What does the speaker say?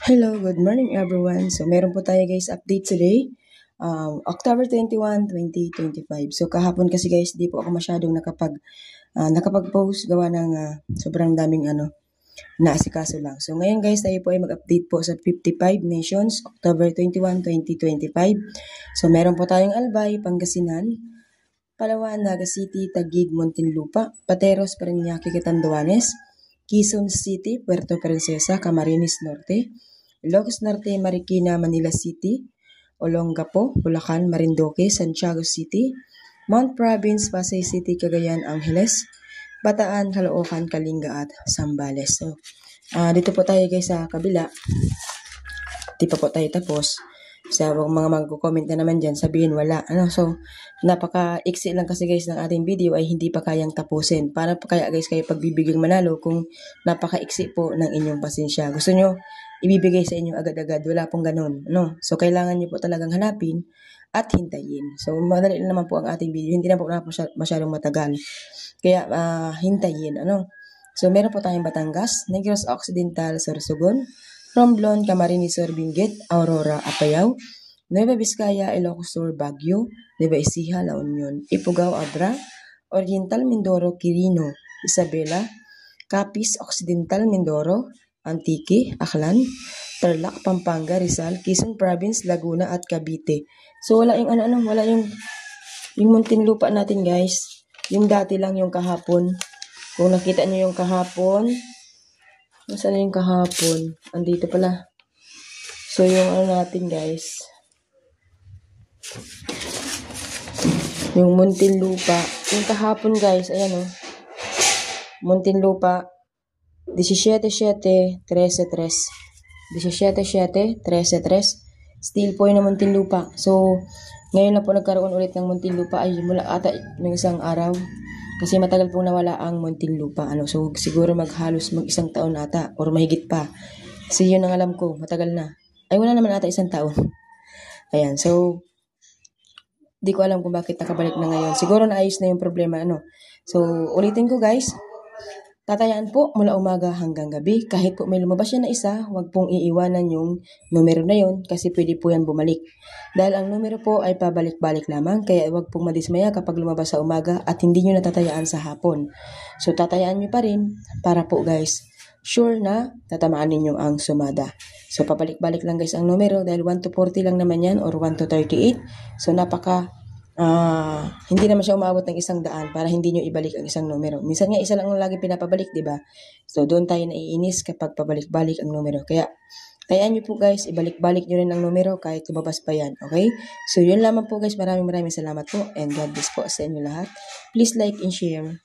Hello, good morning everyone. So meron po tayo guys update today. October 21, 2025. So kahapon kasi guys, di po ako masyadong nakapag-post gawa ng sobrang daming naasikaso lang. So ngayon guys, tayo po ay mag-update po sa 55 nations, October 21, 2025. So meron po tayong Albay, Pangasinan, Palawan, Naga City, Taguig, Muntinlupa, Pateros, Parañaque, Catanduanes, Quezon City, Puerto Princesa, Camarines Norte, Ilocos Norte, Marikina, Manila City, Olongapo, Bulacan, Marinduque, Santiago City, Mount Province, Pasay City, Cagayan, Angeles, Bataan, Caloocan, Kalinga at Zambales. So, dito po tayo guys sa kabila. Di pa po tayo tapos. Sa mga magko-comment na naman dyan, sabihin wala. So, napaka-iksi lang kasi guys ng ating video ay hindi pa kayang tapusin. Para pa kaya guys kayo pagbibigyang manalo kung napaka-iksi po ng inyong pasensya. Gusto nyo ibibigay sa inyo agad-agad, wala pong ganun. So, kailangan nyo po talagang hanapin at hintayin. So, madali naman po ang ating video. Hindi na po masyadong matagal. Kaya, hintayin. So, meron po tayong Batangas, Negros Occidental, Sorsogon, Romblon, Camarines Sur, Benguet, Aurora, Apayao, Nueva Vizcaya, Ilocos Sur, Baguio, Nueva Ecija, La Union, Ifugao, Abra, Oriental, Mindoro, Quirino, Isabela, Capiz, Occidental, Mindoro, Antique, Aklan, Tarlac, Pampanga, Rizal, Quezon Province, Laguna at Cavite. So wala yung wala yung Muntinlupa natin guys. Yung dati lang yung kahapon. Kung nakita niyo yung kahapon, nasaan yung kahapon? Andito pala. So yung natin guys. Yung Muntinlupa, yung kahapon guys, ayan Muntinlupa 17-7, 13-3. 17-7, 13-3. Still po yun ng Muntinlupa. So, ngayon na po nagkaroon ulit ng Muntinlupa ay mula ata ng isang araw. Kasi matagal pong nawala ang Muntinlupa. So, siguro maghalos mag-isang taon ata or mahigit pa. Kasi yun ang alam ko, matagal na. Ay, wala naman ata isang taon. Ayan, so, di ko alam kung bakit nakabalik na ngayon. Siguro naayos na yung problema, So, ulitin ko guys. Tatayaan po mula umaga hanggang gabi. Kahit po may lumabas yan na isa, huwag pong iiwanan yung numero na yon kasi pwede po yan bumalik. Dahil ang numero po ay pabalik-balik lamang, kaya huwag pong madismaya kapag lumabas sa umaga at hindi nyo natatayaan sa hapon. So tatayaan nyo pa rin para po guys, sure na tatamaan ninyo ang sumada. So pabalik-balik lang guys ang numero dahil 1 to 40 lang naman yan or 1 to 38. So hindi naman siya umabot ng 100 para hindi nyo ibalik ang isang numero. Minsan nga isa lang ang lagi pinapabalik, di ba? So doon tayo naiinis kapag pabalik-balik ang numero. Kaya tayaan nyo po guys, ibalik-balik nyo rin ang numero kahit lumabas pa yan, okay? So yun lamang po guys, maraming salamat po and God bless po sa inyo lahat. Please like and share.